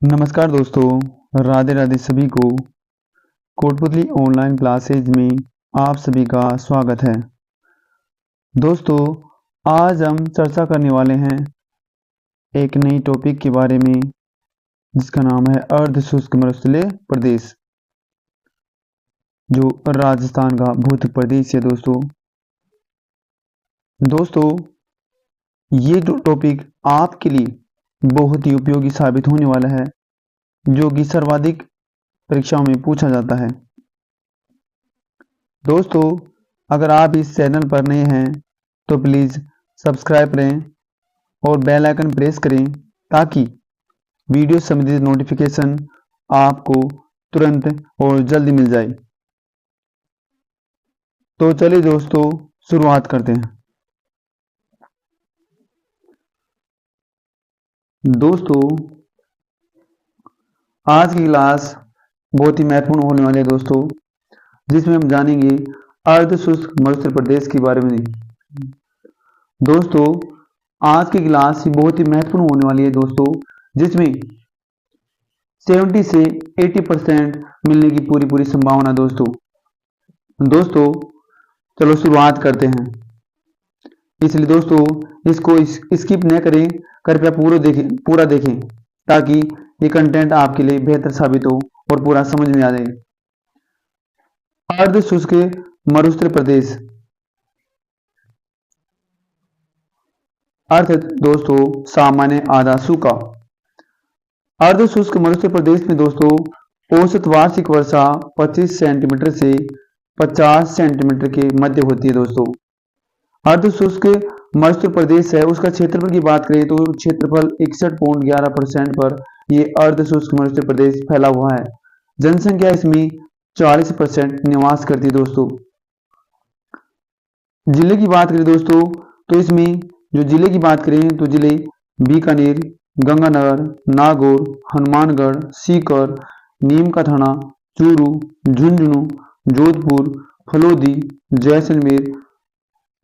नमस्कार दोस्तों, राधे राधे सभी को। कोटपुतली ऑनलाइन क्लासेज में आप सभी का स्वागत है। दोस्तों, आज हम चर्चा करने वाले हैं एक नई टॉपिक के बारे में जिसका नाम है अर्ध शुष्क मरुस्थलीय प्रदेश, जो राजस्थान का भौतिक प्रदेश है। दोस्तों, ये टॉपिक आपके लिए बहुत ही उपयोगी साबित होने वाला है, जो कि सर्वाधिक परीक्षाओं में पूछा जाता है। दोस्तों, अगर आप इस चैनल पर नए हैं तो प्लीज़ सब्सक्राइब करें और बेल आइकन प्रेस करें ताकि वीडियो संबंधित नोटिफिकेशन आपको तुरंत और जल्दी मिल जाए। तो चलिए दोस्तों, शुरुआत करते हैं। दोस्तों, आज की क्लास बहुत ही महत्वपूर्ण होने वाली है दोस्तों, जिसमें हम जानेंगे अर्ध शुष्क मरुस्थलीय प्रदेश के बारे में। दोस्तों, आज की क्लास बहुत ही महत्वपूर्ण होने वाली है दोस्तों, जिसमें 70 से 80% मिलने की पूरी संभावना दोस्तों चलो शुरुआत करते हैं। इसलिए दोस्तों, इसको स्किप न करें, कृपया पूरा देखें ताकि ये कंटेंट आपके लिए बेहतर साबित हो और पूरा समझ में आ जाए। अर्ध शुष्क मरुस्थलीय प्रदेश अर्थ दोस्तों सामान्य आधा सूखा। अर्ध शुष्क मरुस्थलीय प्रदेश में दोस्तों औसत वार्षिक वर्षा 25 सेंटीमीटर से 50 सेंटीमीटर के मध्य होती है। दोस्तों, अर्ध शुष्क मरुस्थलीय प्रदेश है, उसका क्षेत्रफल की बात करें तो क्षेत्रफल 61.11% पर यह अर्ध शुष्क मरुस्थलीय प्रदेश फैला हुआ है। जनसंख्या इसमें 40% निवास करती है। दोस्तों, जिले की बात करें दोस्तों तो इसमें जो जिले की बात करें तो जिले बीकानेर, गंगानगर, नागौर, हनुमानगढ़, सीकर, नीम का थाना, चूरू, झुंझुनू, जोधपुर, फलोदी, जैसलमेर,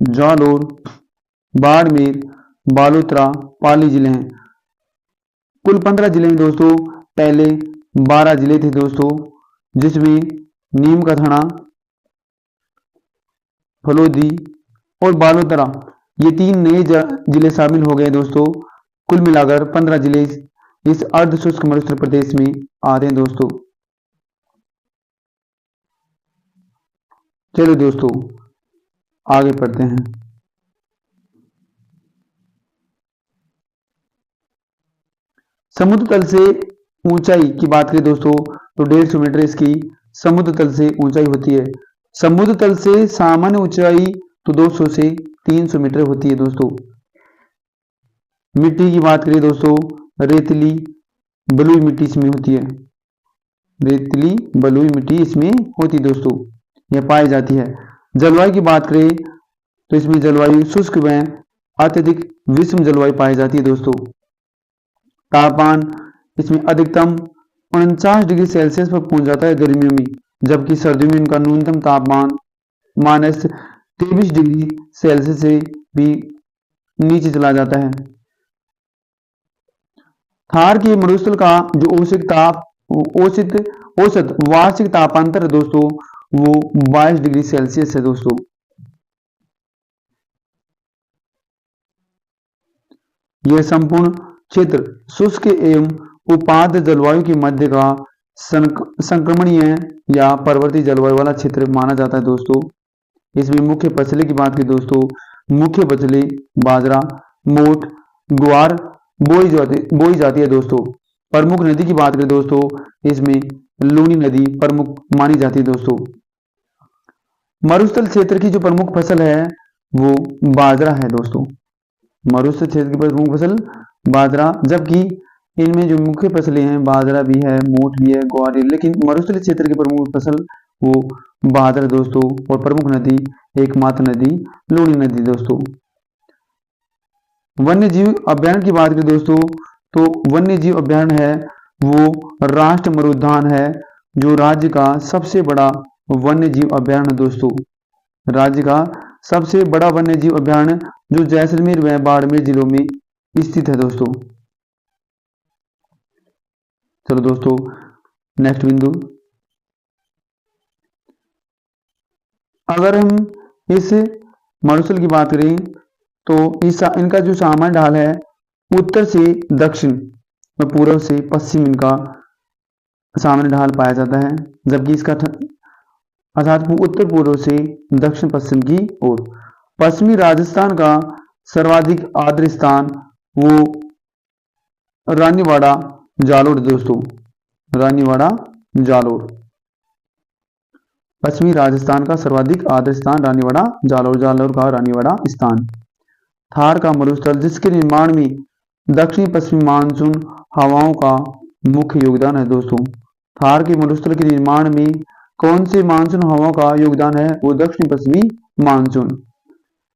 जालौर, बाड़मेर, बालोतरा, पाली जिले हैं। कुल 15 जिले हैं दोस्तों। पहले 12 जिले थे दोस्तों, जिसमें नीम का थाना, फलोदी और बालोतरा ये 3 नए जिले शामिल हो गए दोस्तों। कुल मिलाकर 15 जिले इस अर्ध शुष्क मरुस्थलीय प्रदेश में आते हैं दोस्तों। चलो दोस्तों आगे पढ़ते हैं। समुद्र तल से ऊंचाई की बात करें दोस्तों तो 150 मीटर इसकी समुद्र तल से ऊंचाई होती है। समुद्र तल से सामान्य ऊंचाई तो 200 से 300 मीटर होती है। दोस्तों, मिट्टी की बात करें दोस्तों, रेतीली बलुई मिट्टी इसमें होती है। रेतीली बलुई मिट्टी इसमें होती है दोस्तों, यह पाई जाती है। जलवायु की बात करें तो इसमें जलवायु शुष्क व अत्यधिक विषम जलवायु पाई जाती है। दोस्तों, तापमान इसमें अधिकतम 49 डिग्री सेल्सियस पर पहुंच जाता है गर्मियों में, जबकि सर्दियों में इनका न्यूनतम तापमान -23 डिग्री सेल्सियस से भी नीचे चला जाता है। थार के मरुस्थल का जो औसत वार्षिक तापांतर है दोस्तों वो 22 डिग्री सेल्सियस है। दोस्तों, यह संपूर्ण क्षेत्र शुष्क एवं उपाद्य जलवायु के मध्य का संक्रमणीय या पर्वतीय जलवायु वाला क्षेत्र माना जाता है। दोस्तों, इसमें मुख्य फसलें की बात करें दोस्तों, मुख्य फसलें बाजरा, मोठ, ग्वार बोई जाती है। दोस्तों, प्रमुख नदी की बात करें दोस्तों, इसमें लूनी नदी प्रमुख मानी जाती है। दोस्तों, मरुस्थल क्षेत्र की जो प्रमुख फसल है वो बाजरा है। दोस्तों, मरुस्थल क्षेत्र की प्रमुख फसल बाजरा, जबकि इनमें जो मुख्य फसलें हैं बाजरा भी है, मोठ भी है, ग्वार, लेकिन मरुस्थलीय क्षेत्र की प्रमुख फसल वो बाजरा दोस्तों, और प्रमुख नदी एकमात्र नदी लूनी नदी। दोस्तों, वन्य जीव अभ्यारण्य की बात करें दोस्तों तो वन्य जीव अभ्यारण्य है वो राष्ट्रीय मरुद्यान है, जो राज्य का सबसे बड़ा वन्य जीव अभ्यारण्य। दोस्तों, राज्य का सबसे बड़ा वन्य जीव अभ्यारण्य जो जैसलमेर व बाड़मेर जिलों में स्थित है। दोस्तों, चलो दोस्तों नेक्स्ट बिंदु, अगर हम इस मरुस्थल की बात करें तो इनका जो सामान्य ढाल है उत्तर से दक्षिण और पूर्व से पश्चिम इनका सामान्य ढाल पाया जाता है, जबकि इसका अर्थात उत्तर पूर्व से दक्षिण पश्चिम की ओर। पश्चिमी राजस्थान का सर्वाधिक आर्द्र स्थान वो रानीवाड़ा जालोर दोस्तों, रानीवाड़ा जालोर। पश्चिमी राजस्थान का सर्वाधिक आर्द्र स्थान रानीवाड़ा जालोर, जालोर का रानीवाड़ा स्थान। थार का मरुस्थल जिसके निर्माण में दक्षिणी पश्चिमी मानसून हवाओं का मुख्य योगदान है दोस्तों। थार के मरुस्थल के निर्माण में कौन से मानसून हवाओं का योगदान है? वो दक्षिणी पश्चिमी मानसून।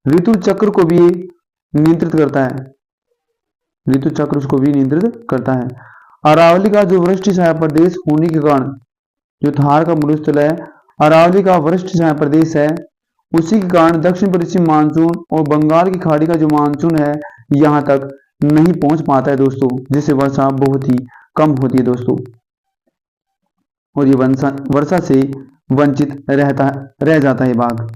ऋतु चक्र को भी नियंत्रित करता है, ऋतु चक्र उसको भी नियंत्रित करता है। अरावली का जो वरिष्ठ छाया प्रदेश होने के कारण जो थार का मरुस्थल है, अरावली का वरिष्ठ छाया प्रदेश है, उसी के कारण दक्षिण पश्चिम मानसून और बंगाल की खाड़ी का जो मानसून है यहां तक नहीं पहुंच पाता है दोस्तों, जिससे वर्षा बहुत ही कम होती है दोस्तों, और ये वर्षा से वंचित रह जाता है भाग।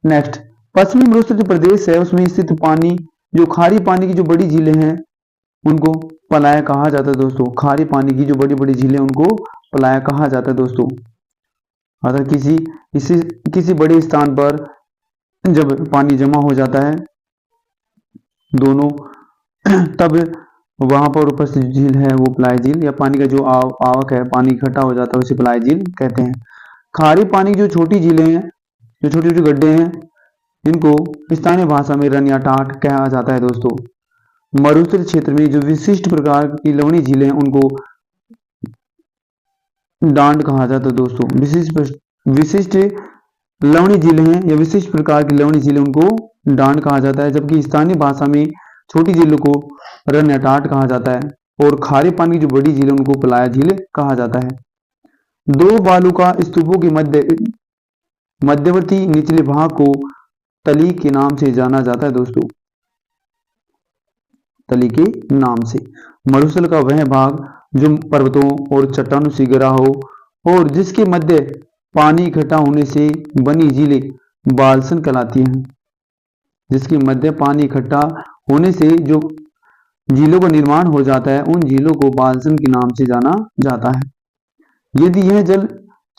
नेक्स्ट, पश्चिमी मरुस्थल जो प्रदेश है उसमें स्थित पानी जो खारी पानी की जो बड़ी झीलें हैं उनको पलाया कहा जाता है दोस्तों। खारी पानी की जो बड़ी बड़ी झीलें उनको पलाया कहा जाता है दोस्तों। अगर किसी बड़े स्थान पर जब पानी जमा हो जाता है दोनों तब वहां पर उपस्थित झील है वो पलाय झील, या पानी का जो आवक है पानी इकट्ठा हो जाता है उसे पलाय झील कहते हैं। खारी पानी की जो छोटी झीलें हैं, जो छोटे छोटे गड्ढे हैं, इनको स्थानीय भाषा में रन या टाट कहा जाता है दोस्तों। मरुस्थल क्षेत्र में जो विशिष्ट प्रकार की लवणी झीलें हैं उनको डांड कहा जाता है दोस्तों। विशिष्ट लवणी झीलें हैं या विशिष्ट प्रकार की लवणी झीलें उनको डांड कहा जाता है, जबकि स्थानीय भाषा में छोटी झीलों को रन या टाट कहा जाता है, और खारे पानी की जो बड़ी झील उनको पलाया झील कहा जाता है। दो बालू का स्तूपों के मध्यवर्ती निचले भाग को तली के नाम से जाना जाता है दोस्तों, तली के नाम से। मरुस्थल का वह भाग जो पर्वतों और चट्टानों से घिरा हो और जिसके मध्य पानी इकट्ठा होने से बनी झीलें बाल्सन कहलाती हैं। जिसके मध्य पानी इकट्ठा होने से जो झीलों का निर्माण हो जाता है उन झीलों को बाल्सन के नाम से जाना जाता है। यदि यह जल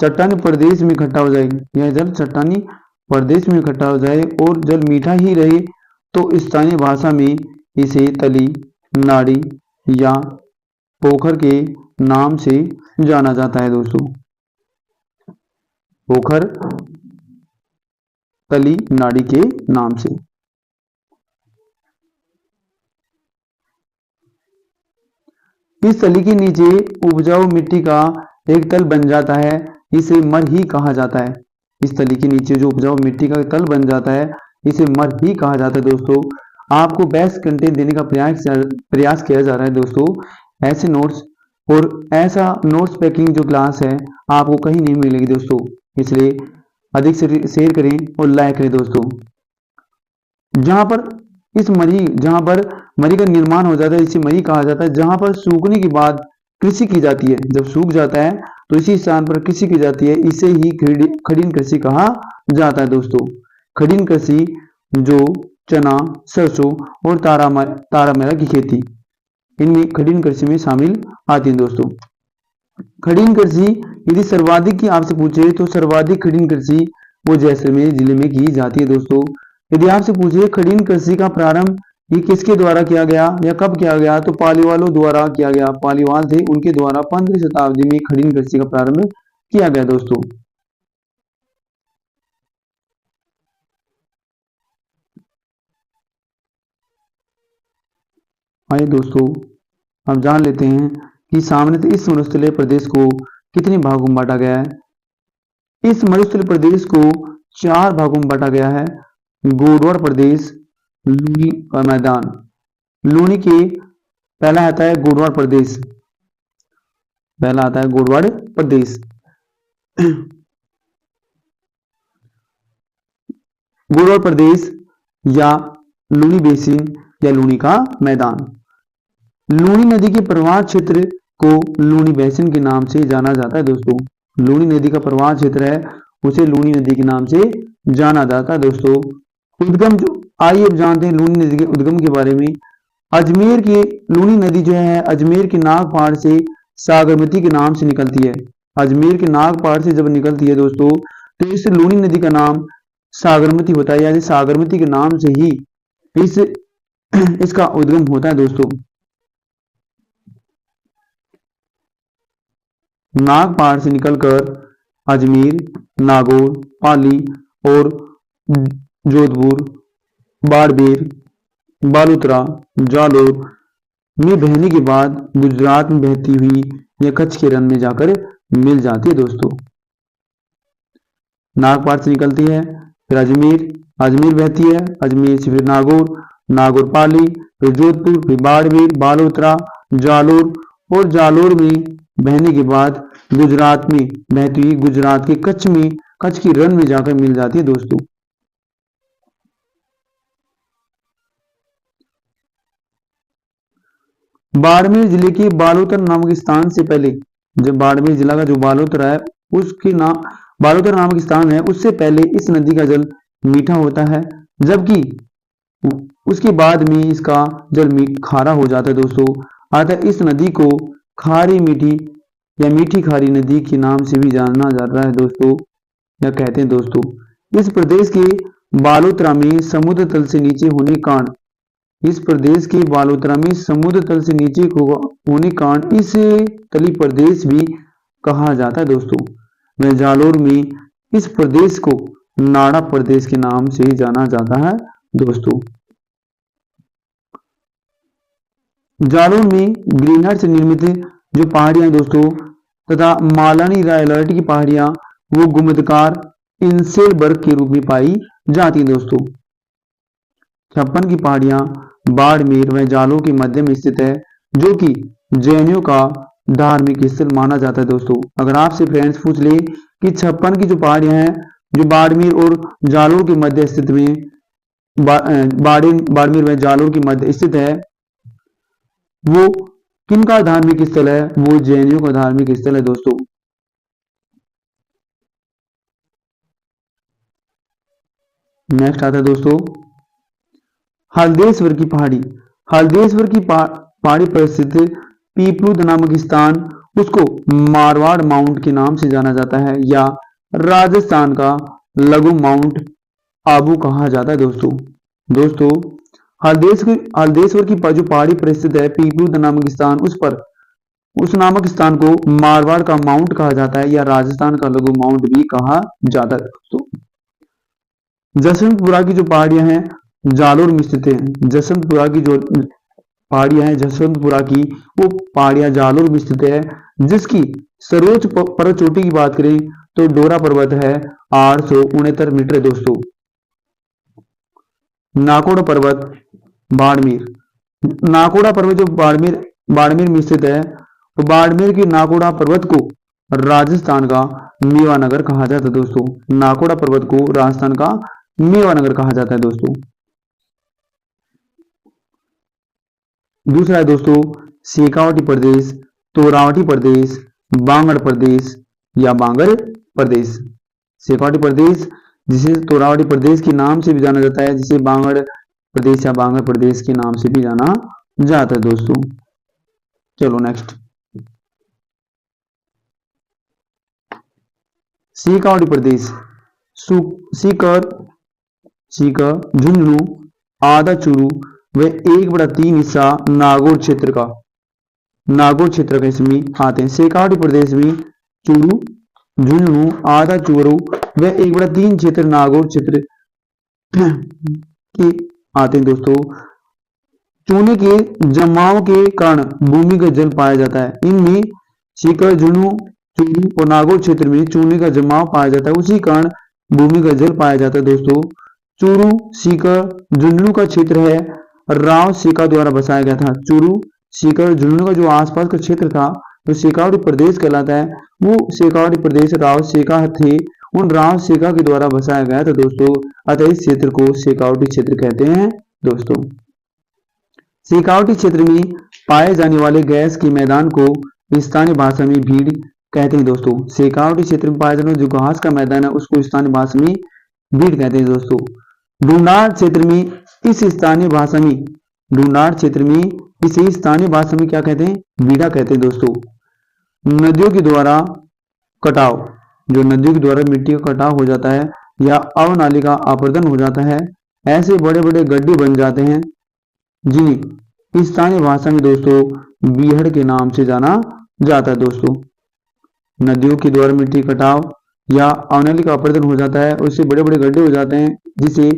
चट्टानी प्रदेश में इकट्ठा हो जाए, यह जल चट्टानी प्रदेश में इकट्ठा हो जाए और जल मीठा ही रहे तो स्थानीय भाषा में इसे तली, नाड़ी या पोखर के नाम से जाना जाता है दोस्तों। पोखर, तली, नाड़ी के नाम से। इस तली के नीचे उपजाऊ मिट्टी का एक तल बन जाता है, इसे मर ही कहा जाता है। इस तली के नीचे जो उपजाऊ मिट्टी का तल बन जाता है इसे मर ही कहा जाता है दोस्तों। आपको बेस्ट कंटेंट देने का प्रयास किया जा रहा है दोस्तों। ऐसे नोट्स और ऐसा नोट्स पैकिंग जो क्लास है आपको कहीं नहीं मिलेगी दोस्तों, इसलिए अधिक से शेयर करें और लाइक करें दोस्तों। जहां पर मरी का निर्माण हो जाता है इसे मरी कहा जाता है। जहां पर सूखने के बाद कृषि की जाती है, जब सूख जाता है तो इसी स्थान पर कृषि की जाती है, इसे ही खड़ीन कृषि कहा जाता है दोस्तों। खड़ीन कृषि जो चना, सरसों और तारामीरा की खेती, इनमें खड़ीन कृषि में शामिल आती है दोस्तों। खड़ीन कृषि यदि सर्वाधिक की आपसे पूछे तो सर्वाधिक खड़ीन कृषि वो जैसलमेर जिले में की जाती है दोस्तों। यदि आपसे पूछे खड़ीन कृषि का प्रारंभ ये किसके द्वारा किया गया या कब किया गया, तो पालीवालों द्वारा किया गया। पालीवाल थे, उनके द्वारा 15वीं शताब्दी में खड़ीन कृषि का प्रारंभ किया गया दोस्तों। आइए दोस्तों अब जान लेते हैं कि सामान्यतः इस मरुस्थलीय प्रदेश को कितने भागों में बांटा गया है। इस मरुस्थलीय प्रदेश को 4 भागों में बांटा गया है। गोडवाड़ प्रदेश, लूनी और मैदान। लूनी के पहला आता है गोडवाड़ प्रदेश, पहला आता है गोडवाड़ प्रदेश। गोडवाड़ प्रदेश या लूनी बेसिन या लूनी का मैदान। लूनी नदी के प्रवाह क्षेत्र को लूनी बेसिन के नाम से जाना जाता है दोस्तों। लूनी नदी का प्रवाह क्षेत्र है उसे लूनी नदी के नाम से जाना जाता है दोस्तों। उद्गम जो आइए अब जानते हैं लूनी नदी के उद्गम के बारे में। अजमेर की लूनी नदी जो है अजमेर के नागपाड़ से सागरमती के नाम से निकलती है। अजमेर के नागपाड़ से जब निकलती है दोस्तों तो इस लूनी नदी का नाम सागरमती होता है, यानी सागरमती के नाम से ही इस इसका उद्गम होता है दोस्तों। नागपाड़ से निकलकर अजमेर, नागौर, पाली और जोधपुर, बाड़मेर, बालोतरा, जालौर में बहने के बाद गुजरात में बहती हुई या कच्छ के रन में जाकर मिल जाती है दोस्तों। नागपाड़ से निकलती है, फिर अजमेर बहती है, अजमेर से फिर नागौर, नागौर पाली, फिर जोधपुर, फिर बाड़मेर, बालोतरा, जालौर और जालौर में बहने के बाद गुजरात में बहती हुई गुजरात के कच्छ की रन में जाकर मिल जाती है दोस्तों। बाड़मेर जिले के बालोतर नामक स्थान से पहले, जब बाड़मेर जिला का जो बालोतर है उसके नाम बालोतर नामक स्थान है, उससे पहले इस नदी का जल मीठा होता है, जबकि उसके बाद में इसका जल खारा हो जाता है दोस्तों। अतः इस नदी को खारी मीठी या मीठी खारी नदी के नाम से भी जाना जाता है दोस्तों, या कहते हैं दोस्तों। इस प्रदेश के बालोतरा में समुद्र तल से नीचे होने कारण इस प्रदेश के बालोतरा में समुद्र तल से नीचे होने कारण इसे तली प्रदेश भी कहा जाता है दोस्तों। वह जालौर में इस प्रदेश को नाड़ा प्रदेश के नाम से जाना जाता है दोस्तों। जालौर में ग्रीनहट से निर्मित जो पहाड़ियां दोस्तों तथा मालानी रायलर्ट की पहाड़ियां वो गुमदकार इंसेलबर्ग के रूप में पाई जाती हैं दोस्तों। छप्पन की पहाड़ियां बाड़मेर व जालौर के मध्य में स्थित है, जो कि जैनियों का धार्मिक स्थल माना जाता है दोस्तों। अगर आपसे फ्रेंड्स पूछ ले कि छप्पन की जो पहाड़ियां हैं जो बाड़मेर और जालौर के मध्य स्थित में बाड़मेर व जालौर के मध्य स्थित है, वो किनका धार्मिक स्थल है? वो जैनियों का धार्मिक स्थल है दोस्तों। नेक्स्ट आता है दोस्तों हल्देश्वर की पहाड़ी। हल्देश्वर की पहाड़ी पर स्थित पीपलूद नामक स्थान उसको मारवाड़ माउंट के नाम से जाना जाता है, या राजस्थान का लघु माउंट आबू कहा जाता है दोस्तों। हल्देश्वर की जो पहाड़ी पर स्थित है पीपलूद नामक स्थान, उस नामक स्थान को मारवाड़ का माउंट कहा जाता है, या राजस्थान का लघु माउंट भी कहा जाता है दोस्तों। जसवंतपुरा की जो पहाड़ियां हैं जालौर में स्थित है। जसवंतपुरा की जो पहाड़ियां हैं जसवंतपुरा की वो पहाड़ियां जालौर में स्थित है, जिसकी सर्वोच्च पर्वत चोटी की बात करें तो डोरा पर्वत है 869 मीटर दोस्तों। नाकोड़ा पर्वत बाड़मेर, नाकोड़ा पर्वत जो बाड़मेर में स्थित है, तो बाड़मेर के नाकोड़ा पर्वत को राजस्थान का मेवानगर कहा जाता है दोस्तों। नाकोड़ा पर्वत को राजस्थान का मेवानगर कहा जाता है दोस्तों। दूसरा है दोस्तों शेखावटी प्रदेश, तोरावटी प्रदेश, बांगड़ प्रदेश या बांगर प्रदेश। शेखावटी प्रदेश जिसे तोरावटी प्रदेश के नाम से भी जाना जाता है, जिसे बांगड़ प्रदेश या बांगर प्रदेश के नाम से भी जाना जाता है दोस्तों। चलो नेक्स्ट शेखावटी प्रदेश सीकर, झुंझुनू, आधा चूरू व 1/3 हिस्सा नागौर क्षेत्र का इसमें आते हैं। शेखावटी प्रदेश में चूरू, झुंझुनू, आधा चूरू व 1/3 क्षेत्र नागौर क्षेत्र के आते हैं दोस्तों। चूने के जमाव के कारण भूमिगत जल पाया जाता है। इनमें सीकर, झुंझुनू, चूरू और नागौर क्षेत्र में चूने का जमाव पाया जाता है, उसी कारण भूमिगत जल पाया जाता है दोस्तों। चूरू, सीकर, झुंझुनू का क्षेत्र है राव सेका द्वारा बसाया गया था। चूरू, सीकर, झुंझुनू का जो आसपास का क्षेत्र था जो शेखावटी प्रदेश कहलाता है, वो शेखावटी प्रदेश राव सेका थे, उन राव सेका के द्वारा बसाया गया था दोस्तों। अतः इस क्षेत्र को शेखावटी क्षेत्र कहते हैं दोस्तों। शेखावटी क्षेत्र में पाए जाने वाले गैस के मैदान को स्थानीय भाषा में भीड़ कहते हैं दोस्तों। शेखावटी क्षेत्र में पाए जाने वाले जो घास का मैदान है उसको स्थानीय भाषा में भीड़ कहते हैं दोस्तों। ढूंढाड़ क्षेत्र में इस स्थानीय भाषा में ढूंढाड़ क्षेत्र में इसे स्थानीय भाषा में क्या कहते हैं? बीड़ा कहते हैं दोस्तों। नदियों के द्वारा कटाव, जो नदियों के द्वारा मिट्टी का कटाव हो जाता है या अवनाली का अपरदन हो जाता है, ऐसे बड़े बड़े गड्ढे बन जाते हैं जिन्हें स्थानीय भाषा में दोस्तों बीहड़ के नाम से जाना जाता है दोस्तों। नदियों के द्वारा मिट्टी कटाव या अवनाली का अपरदन हो जाता है, उससे बड़े बड़े गड्ढे हो जाते हैं जिसे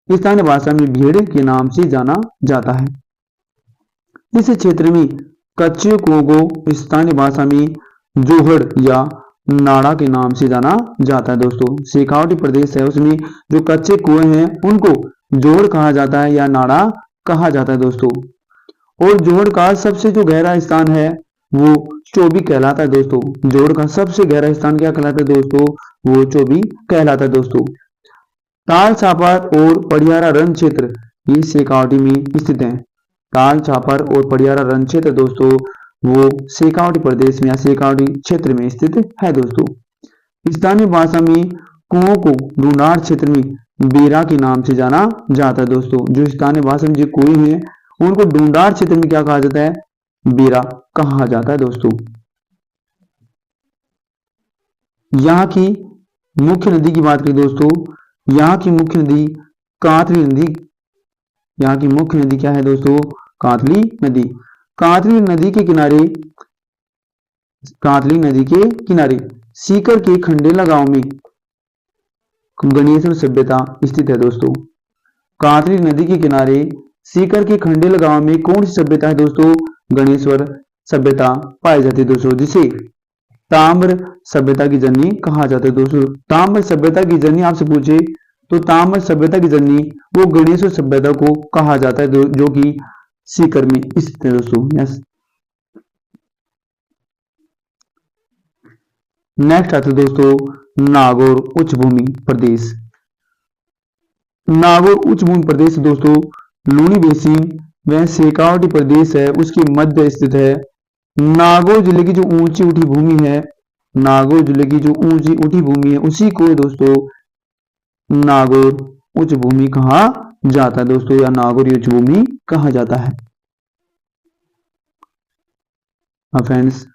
स्थानीय भाषा में बीहड़ के नाम से जाना जाता है। इस क्षेत्र में कच्चे कुओं को स्थानीय भाषा में जोहड़ या नाड़ा के नाम से जाना जाता है दोस्तों। शेखावटी प्रदेश है उसमें जो कच्चे कुएं हैं उनको जोहड़ कहा जाता है या नाड़ा कहा जाता है दोस्तों। और जोहड़ का सबसे जो गहरा स्थान है वो चोबी कहलाता है दोस्तों। जोहड़ का सबसे गहरा स्थान क्या कहलाता है दोस्तों? वो चोबी कहलाता है दोस्तों। ताल छापर और पडियारा रण क्षेत्र ये शेखावटी में स्थित है। ताल छापर और पडियारा रण क्षेत्र दोस्तों वो शेखावटी प्रदेश में या शेखावटी क्षेत्र में स्थित है दोस्तों। स्थानीय भाषा में कुओं को ढूंढाड़ क्षेत्र में बेरा के नाम से जाना जाता है दोस्तों। जो स्थानीय भाषा में जो कुएं हैं उनको ढूंढाड़ क्षेत्र में क्या कहा जाता है? बेरा कहा जाता है दोस्तों। यहाँ की मुख्य नदी की बात करें दोस्तों, यहाँ की मुख्य नदी कांतली नदी। यहाँ की मुख्य नदी क्या है दोस्तों? कांतली नदी। कांतली नदी के किनारे सीकर के खंडेला गांव में गणेश्वर सभ्यता स्थित है दोस्तों। कांतली नदी के किनारे सीकर के खंडेला गांव में कौन सी सभ्यता है दोस्तों? गणेश्वर सभ्यता पाई जाती है दोस्तों, जिसे ताम्र सभ्यता की जननी कहा जाता है दोस्तों। ताम्र सभ्यता की जननी आपसे पूछे तो ताम्र सभ्यता की जननी वो गणेश्वर सभ्यता को कहा जाता है जो कि सीकर में स्थित है दोस्तों। यस। नेक्स्ट आता है दोस्तों नागौर उच्चभूमि प्रदेश। नागौर उच्चभूमि प्रदेश दोस्तों लूनी बेसिन वह शेखावटी प्रदेश है उसके मध्य स्थित है। नागौर जिले की जो ऊंची उठी भूमि है, नागौर जिले की जो ऊंची उठी भूमि है उसी को दोस्तों नागौर उच्च भूमि कहा जाता है दोस्तों, या नागौर उच्च भूमि कहा जाता है। अब फ्रेंड्स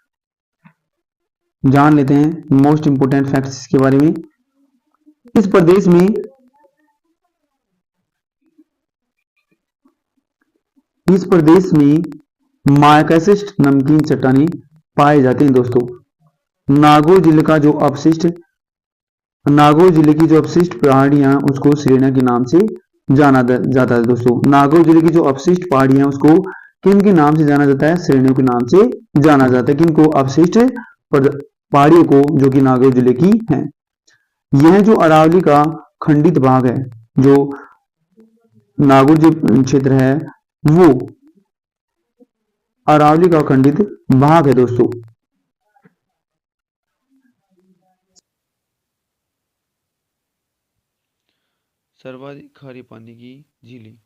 जान लेते हैं मोस्ट इंपोर्टेंट फैक्ट्स के बारे में। इस प्रदेश में माइकासिस्ट नमकीन चट्टानें पाए जाते हैं दोस्तों। नागौर जिले की जो अपशिष्ट पहाड़ियां उसको श्रेणियां के नाम से जाना जाता है दोस्तों। नागौर जिले की जो अपशिष्ट पहाड़ियां उसको किन के नाम से जाना जाता है? श्रेणियों के नाम से जाना जाता है। किनको? अपशिष्ट पहाड़ियों को, जो कि नागौर जिले की हैं। यह जो अरावली का खंडित भाग है, जो नागौर जो क्षेत्र है वो अरावली का खंडित भाग है दोस्तों। सर्वाधिक खारे पानी की झीलें।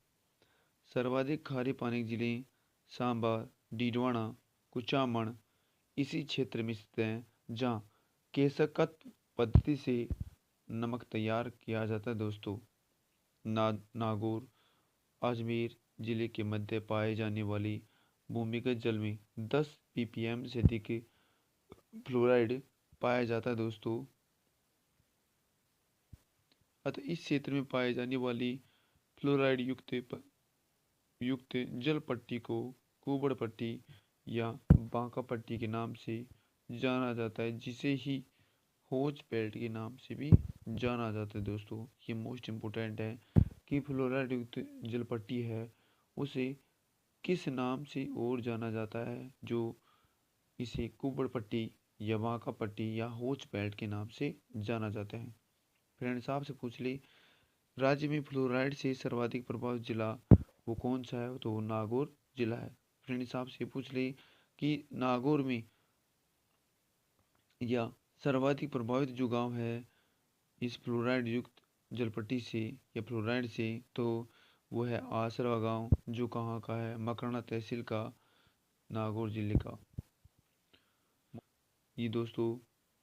सर्वाधिक खारे पानी की झीलें सांबा, डीडवाना, कुचामन इसी क्षेत्र में स्थित हैं जहाँ केशकत पद्धति से नमक तैयार किया जाता है दोस्तों। नागौर अजमेर जिले के मध्य पाए जाने वाली भूमिगत जल में 10 ppm से अधिक फ्लोराइड पाया जाता है दोस्तों। अतः इस क्षेत्र में पाए जाने वाली फ्लोराइड युक्त जल पट्टी को कुबड़ पट्टी या बांका पट्टी के नाम से जाना जाता है, जिसे ही होज बेल्ट के नाम से भी जाना जाता है दोस्तों। ये मोस्ट इम्पोर्टेंट है कि फ्लोराइड युक्त जल पट्टी है उसे किस नाम से और जाना जाता है, जो इसे कुबड़ पट्टी या बांका पट्टी या होज बेल्ट के नाम से जाना जाता है। फ्रेंड्स आपसे पूछ ली राज्य में फ्लोराइड से सर्वाधिक प्रभावित जिला वो कौन सा है, तो नागौर जिला है। फ्रेंड्स आपसे पूछ ली कि नागौर में या सर्वाधिक प्रभावित जो गांव है इस फ्लोराइड युक्त जलपट्टी से या फ्लोराइड से, तो वो है आसरा गांव, जो कहाँ का है, मकराना तहसील का, नागौर जिले का। ये दोस्तों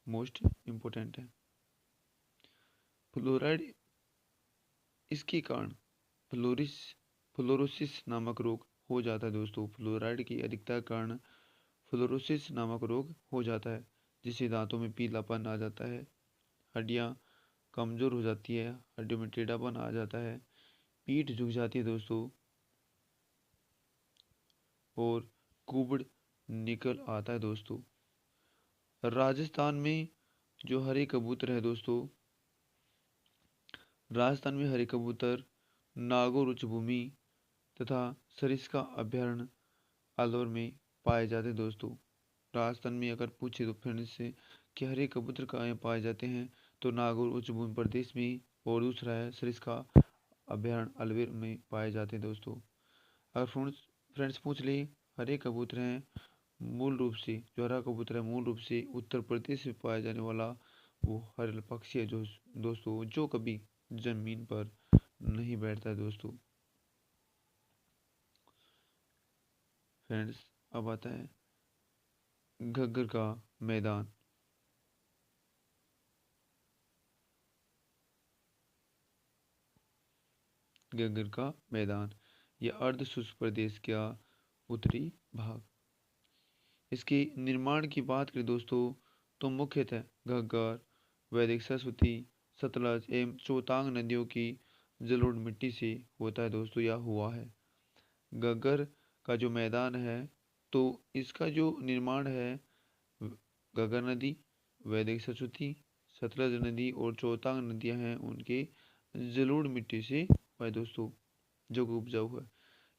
मोस्ट इम्पोर्टेंट है। फ्लोराइड, इसके कारण फ्लोरिस फ्लोरोसिस नामक रोग हो जाता है दोस्तों। फ्लोराइड की अधिकता के कारण फ्लोरोसिस नामक रोग हो जाता है, जिससे दांतों में पीलापन आ जाता है, हड्डियां कमजोर हो जाती है, हड्डियों में टेढ़ापन आ जाता है, पीठ झुक जाती है दोस्तों, और कुबड़ निकल आता है दोस्तों। राजस्थान में जो हरे कबूतर है दोस्तों, राजस्थान में हरे कबूतर, नागौर उच्च भूमि तथा सरिस्का अभयारण्य अलवर में पाए जाते हैं दोस्तों। राजस्थान में अगर पूछे तो फ्रेंड्स से कि हरे कबूतर कहाँ पाए जाते हैं, तो नागौर उच्च भूमि प्रदेश में, और दूसरा है सरिस्का अभयारण्य अलवर में पाए जाते हैं दोस्तों। अगर फ्रेंड्स पूछ ले, हरे कबूतर हैं मूल रूप से, जो हरा कबूतर है मूल रूप से उत्तर प्रदेश में पाया जाने वाला वो हरिल पक्षी है जो दोस्तों, जो कभी जमीन पर नहीं बैठता है दोस्तों। फ्रेंड्स अब आता है घग्गर का मैदान। घग्गर का मैदान यह अर्ध शुष्क प्रदेश का उत्तरी भाग। इसके निर्माण की बात करें दोस्तों, तो मुख्यतः घग्गर, वैदिक सरस्वती, सतलज एवं चौतांग नदियों की जलोढ़ मिट्टी से होता है दोस्तों, या हुआ है। घग्गर का जो मैदान है, तो इसका जो निर्माण है घग्गर नदी, वैदिक सरस्वती, सतलज नदी और चौतांग नदियां हैं, उनके जलोढ़ मिट्टी से हुआ है दोस्तों, जो कि उपजाऊ है।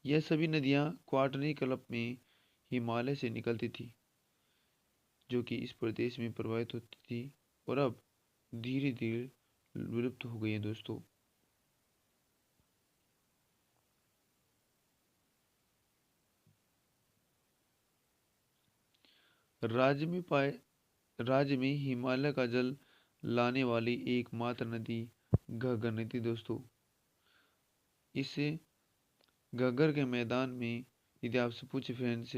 यह सभी नदियां क्वार्टरनी कल्प में हिमालय से निकलती थी, जो कि इस प्रदेश में प्रवाहित होती थी, और अब धीरे धीरे विलुप्त हो गई है दोस्तों। राज्य में पाए राज्य में हिमालय का जल लाने वाली एकमात्र नदी घग्गर नदी दोस्तों। इसे घग्गर के मैदान में, यदि आपसे पूछे फ्रेंड्स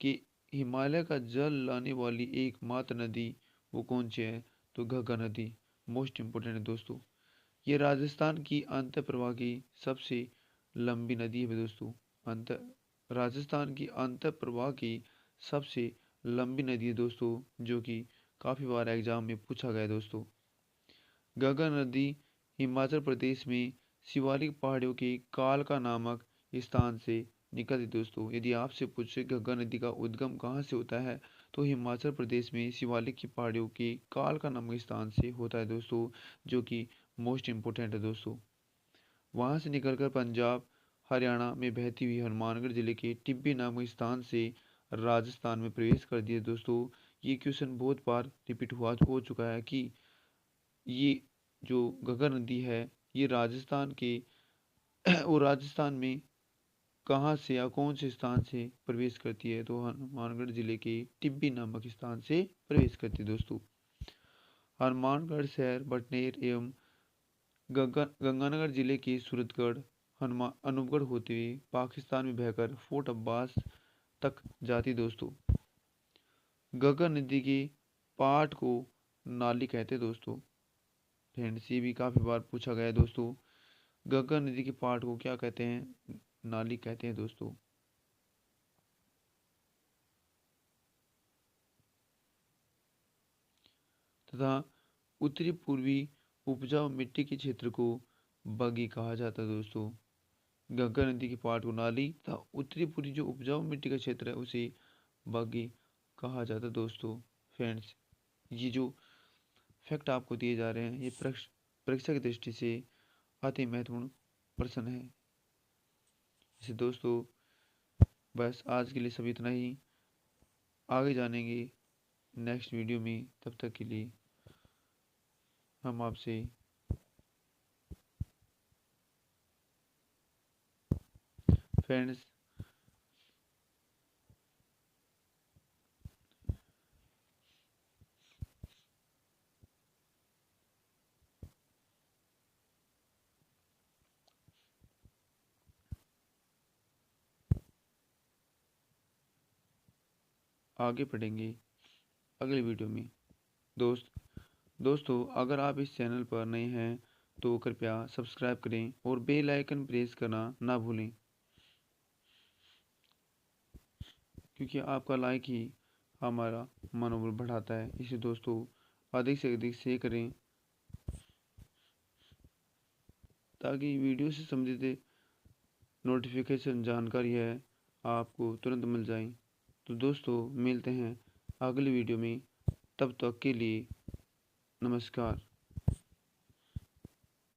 कि हिमालय का जल लाने वाली एकमात्र नदी वो कौन सी है, तो घग्गर नदी मोस्ट इम्पोर्टेंट है दोस्तों। ये राजस्थान की अंत प्रवाह की सबसे लंबी नदी है दोस्तों। अंत राजस्थान की अंत प्रवाह की सबसे लंबी नदी है दोस्तों, जो कि काफ़ी बार एग्जाम में पूछा गया है दोस्तों। घग्गर नदी हिमाचल प्रदेश में शिवालिक पहाड़ियों के कालका नामक स्थान से निकलती है दोस्तों। यदि आपसे पूछे घग्गर नदी का उद्गम कहाँ से होता है, तो हिमाचल प्रदेश में शिवालिक की पहाड़ियों के कालका नामक स्थान से होता है दोस्तों, जो कि मोस्ट इम्पोर्टेंट है दोस्तों। वहाँ से निकलकर पंजाब, हरियाणा में बहती हुई हनुमानगढ़ जिले के टिब्बी नामक स्थान से राजस्थान में प्रवेश कर दिया दोस्तों। ये क्वेश्चन बहुत बार रिपीट हो चुका है कि ये जो घग्गर नदी है, ये राजस्थान के वो राजस्थान में कहाँ से या कौन से स्थान से प्रवेश करती है, तो हनुमानगढ़ जिले के टिब्बी नामक स्थान से प्रवेश करती है दोस्तों। हनुमानगढ़ शहर बटनेर एवं गंगानगर जिले के सूरतगढ़, अनूपगढ़ होते हुए पाकिस्तान में बहकर फोर्ट अब्बास तक जाती दोस्तों। घग्गर नदी के पाट को नाली कहते हैं दोस्तों। फ्रेंड्स ये भी काफ़ी बार पूछा गया है दोस्तों, घग्गर नदी के पाट को क्या कहते हैं, नाली कहते हैं दोस्तों। तथा उत्तरी पूर्वी उपजाऊ मिट्टी के क्षेत्र को बगी कहा जाता है दोस्तों। घग्गर नदी के पाट को नाली तथा उत्तरी पूर्वी जो उपजाऊ मिट्टी का क्षेत्र है उसे बगी कहा जाता है दोस्तों। फ्रेंड्स ये जो फैक्ट आपको दिए जा रहे हैं, ये परीक्षा की दृष्टि से अति महत्वपूर्ण प्रश्न है। इसे दोस्तों बस आज के लिए सभी इतना ही, आगे जानेंगे नेक्स्ट वीडियो में। तब तक के लिए हम आपसे फ्रेंड्स आगे बढ़ेंगे अगले वीडियो में। दोस्तों अगर आप इस चैनल पर नए हैं तो कृपया सब्सक्राइब करें और बेल आइकन प्रेस करना ना भूलें, क्योंकि आपका लाइक ही हमारा मनोबल बढ़ाता है। इसे दोस्तों अधिक से अधिक शेयर करें ताकि वीडियो से संबंधित नोटिफिकेशन जानकारी है आपको तुरंत मिल जाए। तो दोस्तों मिलते हैं अगली वीडियो में, तब तक के लिए नमस्कार।